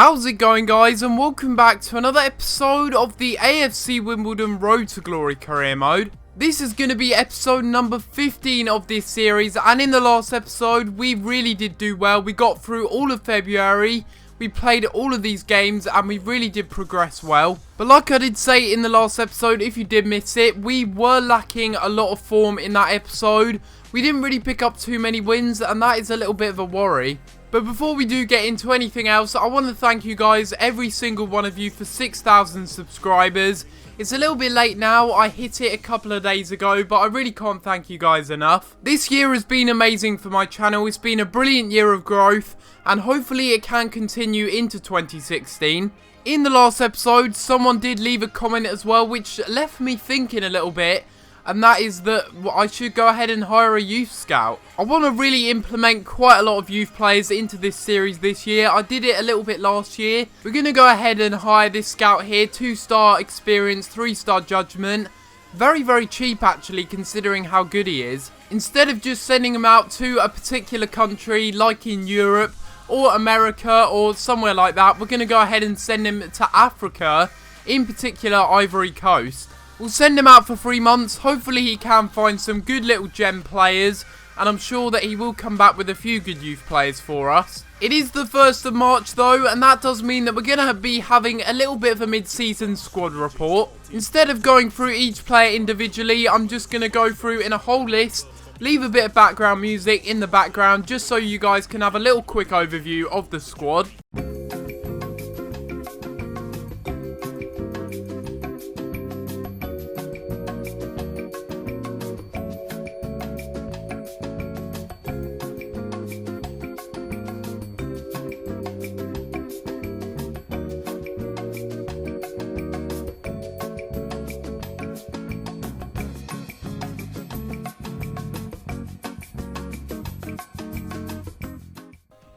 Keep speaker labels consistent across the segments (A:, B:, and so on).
A: How's it going, guys, and welcome back to another episode of the AFC Wimbledon Road to Glory Career Mode. This is going to be episode number 15 of this series, and in the last episode we really did do well. We got through all of February, we played all of these games, and we really did progress well. But like I did say in the last episode, if you did miss it, we were lacking a lot of form in that episode. We didn't really pick up too many wins, and that is a little bit of a worry. But before we do get into anything else, I want to thank you guys, every single one of you, for 6,000 subscribers. It's a little bit late now, I hit it a couple of days ago, but I really can't thank you guys enough. This year has been amazing for my channel, it's been a brilliant year of growth, and hopefully it can continue into 2016. In the last episode, someone did leave a comment as well, which left me thinking a little bit. And that is that I should go ahead and hire a youth scout. I want to really implement quite a lot of youth players into this series this year. I did it a little bit last year. We're going to go ahead and hire this scout here. 2-star experience, 3-star judgment. Very, very cheap actually, considering how good he is. Instead of just sending him out to a particular country like in Europe or America or somewhere like that, we're going to go ahead and send him to Africa, in particular Ivory Coast. We'll send him out for 3 months, hopefully he can find some good little gem players, and I'm sure that he will come back with a few good youth players for us. It is the 1st of March though, and that does mean that we're going to be having a little bit of a mid-season squad report. Instead of going through each player individually, I'm just going to go through in a whole list, leave a bit of background music in the background, just so you guys can have a little quick overview of the squad.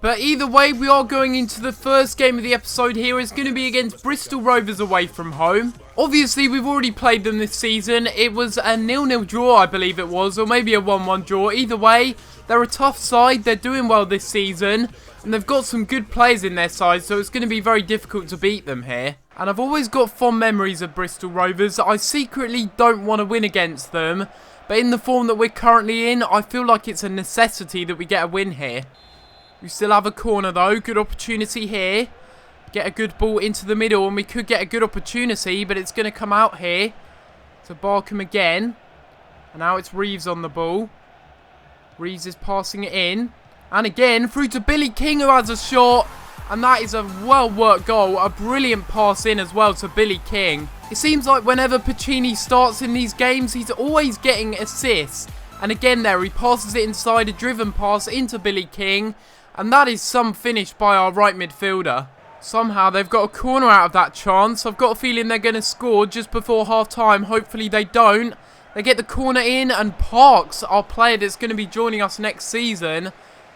A: But either way, we are going into the first game of the episode here. It's going to be against Bristol Rovers away from home. Obviously, we've already played them this season. It was a 0-0 draw, I believe it was, or maybe a 1-1 draw. Either way, they're a tough side. They're doing well this season, and they've got some good players in their side, so it's going to be very difficult to beat them here. And I've always got fond memories of Bristol Rovers. I secretly don't want to win against them, but in the form that we're currently in, I feel like it's a necessity that we get a win here. We still have a corner though, good opportunity here. Get a good ball into the middle and we could get a good opportunity, but it's going to come out here to Barkham again. And now it's Reeves on the ball. Reeves is passing it in. And again, through to Billy King, who has a shot. And that is a well-worked goal, a brilliant pass in as well to Billy King. It seems like whenever Pacini starts in these games, he's always getting assists. And again there, he passes it inside, a driven pass into Billy King. And that is some finish by our right midfielder. Somehow they've got a corner out of that chance. I've got a feeling they're going to score just before half time. Hopefully they don't. They get the corner in, and Parks, our player that's going to be joining us next season,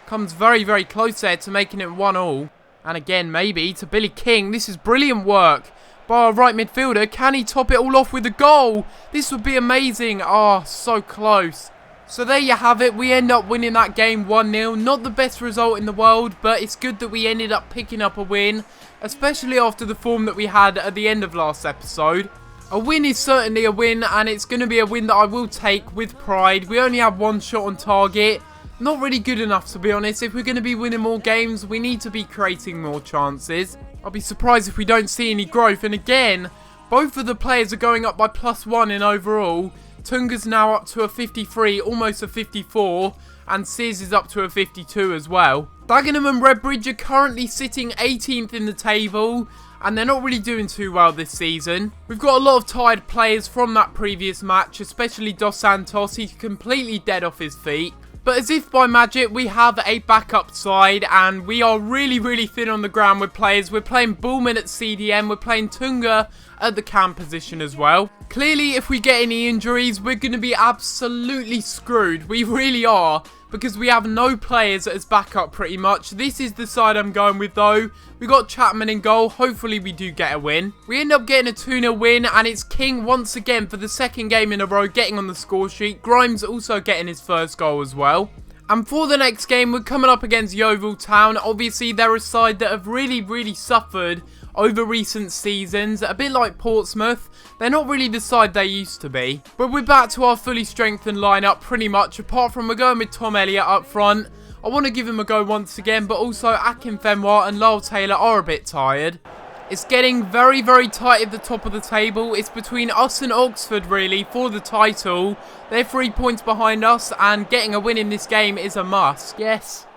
A: comes very, very close there to making it 1-1. And again, maybe to Billy King. This is brilliant work by our right midfielder. Can he top it all off with a goal? This would be amazing. Oh, so close. So there you have it, we end up winning that game 1-0, not the best result in the world, but it's good that we ended up picking up a win, especially after the form that we had at the end of last episode. A win is certainly a win, and it's going to be a win that I will take with pride. We only have 1 shot on target, not really good enough to be honest. If we're going to be winning more games, we need to be creating more chances. I'll be surprised if we don't see any growth, and again, both of the players are going up by +1 in overall. Tunga's now up to a 53, almost a 54, and Sears is up to a 52 as well. Dagenham and Redbridge are currently sitting 18th in the table, and they're not really doing too well this season. We've got a lot of tired players from that previous match, especially Dos Santos. He's completely dead off his feet. But as if by magic, we have a backup side, and we are really, really thin on the ground with players. We're playing Bullman at CDM, we're playing Tunga at the cam position as well. Clearly, if we get any injuries, we're going to be absolutely screwed. We really are, because we have no players as backup pretty much. This is the side I'm going with though. We got Chapman in goal. Hopefully we do get a win. We end up getting a 2-0 win, and it's King once again for the 2nd game in a row getting on the score sheet. Grimes also getting his 1st goal as well. And for the next game, we're coming up against Yeovil Town. Obviously, they're a side that have really suffered over recent seasons. A bit like Portsmouth. They're not really the side they used to be. But we're back to our fully strengthened lineup pretty much. Apart from we're going with Tom Elliott up front. I want to give him a go once again. But also Akinfenwa and Laszlo Taylor are a bit tired. It's getting very tight at the top of the table. It's between us and Oxford, really, for the title. They're 3 points behind us, and getting a win in this game is a must. Yes.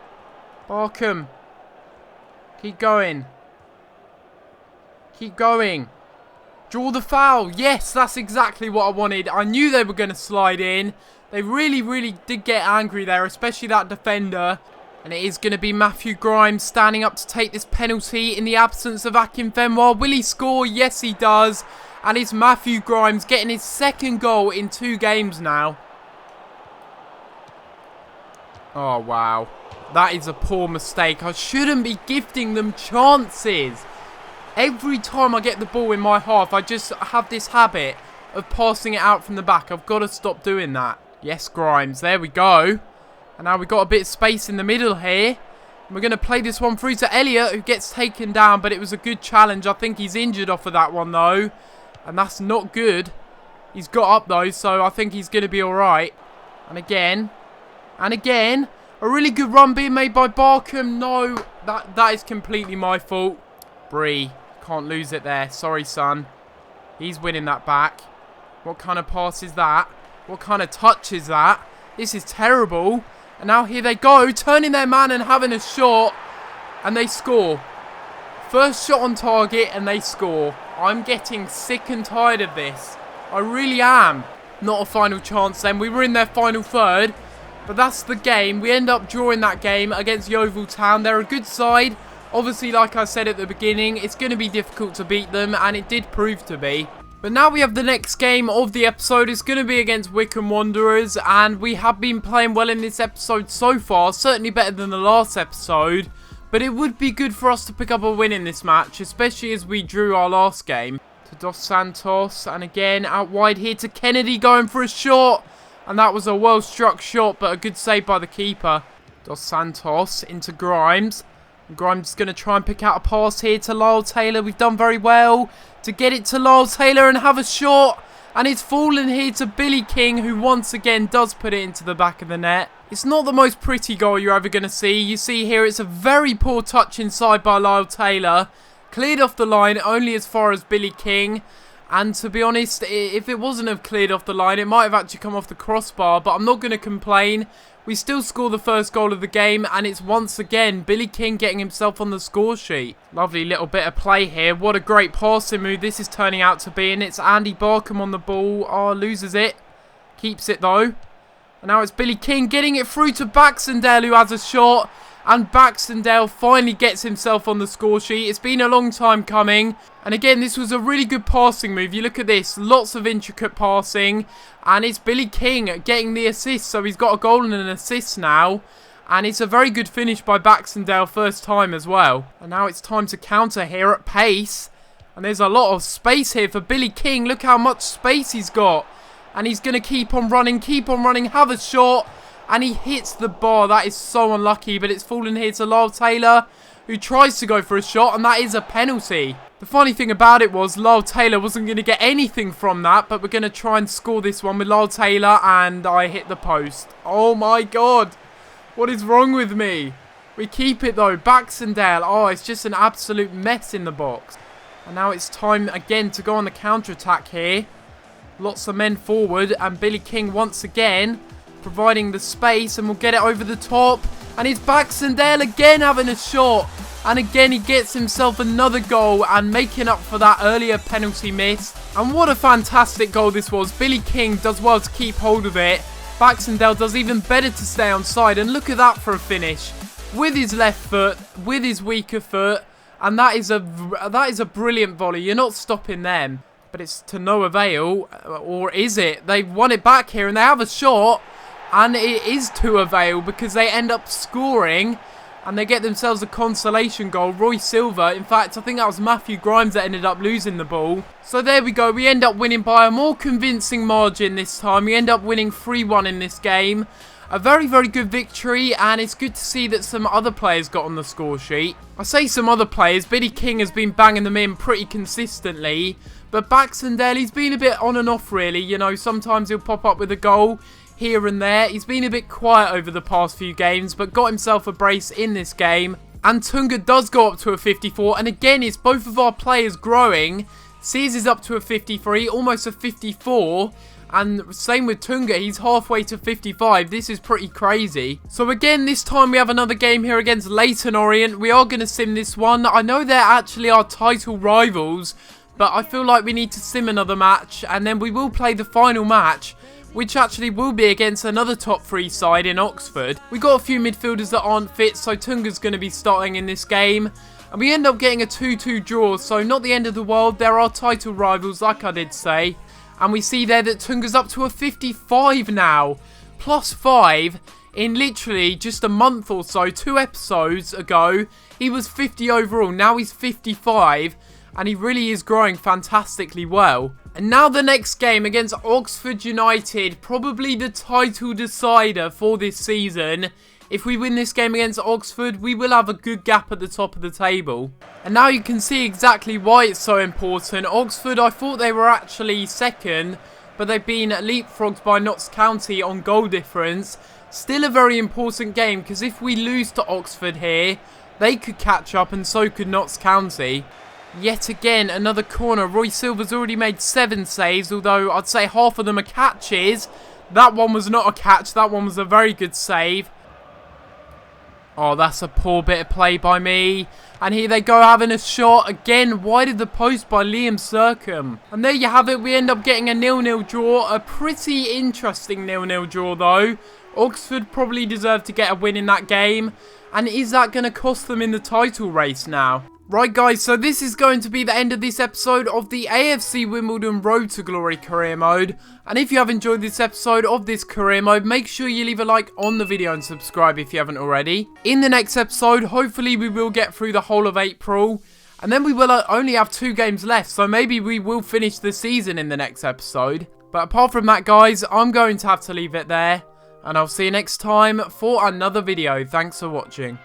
A: Barkham. Keep going. Keep going. Draw the foul. Yes, that's exactly what I wanted. I knew they were going to slide in. They really did get angry there, especially that defender. And it is going to be Matthew Grimes standing up to take this penalty in the absence of Akinfenwa. Will he score? Yes, he does. And it's Matthew Grimes getting his second goal in 2 games now. Oh, wow. That is a poor mistake. I shouldn't be gifting them chances. Every time I get the ball in my half, I just have this habit of passing it out from the back. I've got to stop doing that. Yes, Grimes. There we go. And now we've got a bit of space in the middle here. And we're going to play this one through to Elliott, who gets taken down. But it was a good challenge. I think he's injured off of that one, though. And that's not good. He's got up, though, so I think he's going to be alright. And again. And again. A really good run being made by Barkham. No, that is completely my fault. Bree. Can't lose it there. Sorry, son. He's winning that back. What kind of pass is that? What kind of touch is that? This is terrible. And now here they go, turning their man and having a shot. And they score. First shot on target and they score. I'm getting sick and tired of this. I really am. Not a final chance then. We were in their final third. But that's the game. We end up drawing that game against Yeovil Town. They're a good side. Obviously, like I said at the beginning, it's going to be difficult to beat them. And it did prove to be. But now we have the next game of the episode. It's going to be against Wycombe Wanderers. And we have been playing well in this episode so far. Certainly better than the last episode. But it would be good for us to pick up a win in this match. Especially as we drew our last game. To Dos Santos. And again, out wide here to Kennedy going for a shot. And that was a well-struck shot. But a good save by the keeper. Dos Santos into Grimes. Grimes is going to try and pick out a pass here to Laszlo Taylor. We've done very well to get it to Laszlo Taylor and have a shot. And it's fallen here to Billy King, who once again does put it into the back of the net. It's not the most pretty goal you're ever going to see. You see here it's a very poor touch inside by Laszlo Taylor. Cleared off the line only as far as Billy King. And to be honest, if it wasn't have cleared off the line, it might have actually come off the crossbar. But I'm not going to complain. We still score the first goal of the game, and it's once again Billy King getting himself on the score sheet. Lovely little bit of play here. What a great passing move this is turning out to be, and it's Andy Barkham on the ball. Oh, loses it. Keeps it, though. And now it's Billy King getting it through to Baxendale, who has a shot. And Baxendale finally gets himself on the score sheet. It's been a long time coming. And again, this was a really good passing move. You look at this. Lots of intricate passing. And it's Billy King getting the assist. So he's got a goal and an assist now. And it's a very good finish by Baxendale first time as well. And now it's time to counter here at pace. And there's a lot of space here for Billy King. Look how much space he's got. And he's going to keep on running, have a shot. And he hits the bar. That is so unlucky. But it's fallen here to Laszlo Taylor, who tries to go for a shot. And that is a penalty. The funny thing about it was Laszlo Taylor wasn't going to get anything from that. But we're going to try and score this one with Laszlo Taylor. And I hit the post. Oh my god. What is wrong with me? We keep it though. Baxendale. Oh, it's just an absolute mess in the box. And now it's time again to go on the counter-attack here. Lots of men forward. And Billy King once again providing the space, and we'll get it over the top. And it's Baxendale again having a shot. And again he gets himself another goal and making up for that earlier penalty miss. And what a fantastic goal this was. Billy King does well to keep hold of it. Baxendale does even better to stay on side. And look at that for a finish. With his left foot, with his weaker foot. And that is a brilliant volley. You're not stopping them. But it's to no avail. Or is it? They've won it back here and they have a shot. And it is to avail because they end up scoring. And they get themselves a consolation goal. Roy Silva. In fact, I think that was Matthew Grimes that ended up losing the ball. So there we go. We end up winning by a more convincing margin this time. We end up winning 3-1 in this game. A very, very good victory, and it's good to see that some other players got on the score sheet. I say some other players, Billy King has been banging them in pretty consistently, but Baxendale, he's been a bit on and off really, you know, sometimes he'll pop up with a goal here and there. He's been a bit quiet over the past few games, but got himself a brace in this game. And Tunga does go up to a 54, and again, it's both of our players growing. Sears is up to a 53, almost a 54. And same with Tunga, he's halfway to 55. This is pretty crazy. So again, this time we have another game here against Leyton Orient. We are going to sim this one. I know they're actually our title rivals, but I feel like we need to sim another match. And then we will play the final match, which actually will be against another top 3 side in Oxford. We got a few midfielders that aren't fit, so Tunga's going to be starting in this game. And we end up getting a 2-2 draw, so not the end of the world. There are title rivals, like I did say. And we see there that Tunga's up to a 55 now. Plus 5 in literally just a month or so. 2 episodes ago, he was 50 overall. Now he's 55. And he really is growing fantastically well. And now the next game against Oxford United. Probably the title decider for this season. If we win this game against Oxford, we will have a good gap at the top of the table. And now you can see exactly why it's so important. Oxford, I thought they were actually second, but they've been leapfrogged by Notts County on goal difference. Still a very important game, because if we lose to Oxford here, they could catch up and so could Notts County. Yet again, another corner. Roy Silver's already made 7 saves, although I'd say half of them are catches. That one was not a catch, that one was a very good save. Oh, that's a poor bit of play by me. And here they go having a shot. Again, wide of the post by Liam Sercombe. And there you have it. We end up getting a 0-0 draw. A pretty interesting 0-0 draw though. Oxford probably deserved to get a win in that game. And is that going to cost them in the title race now? Right guys, so this is going to be the end of this episode of the AFC Wimbledon Road to Glory Career Mode. And if you have enjoyed this episode of this Career Mode, make sure you leave a like on the video and subscribe if you haven't already. In the next episode, hopefully we will get through the whole of April. And then we will only have 2 games left, so maybe we will finish the season in the next episode. But apart from that guys, I'm going to have to leave it there. And I'll see you next time for another video. Thanks for watching.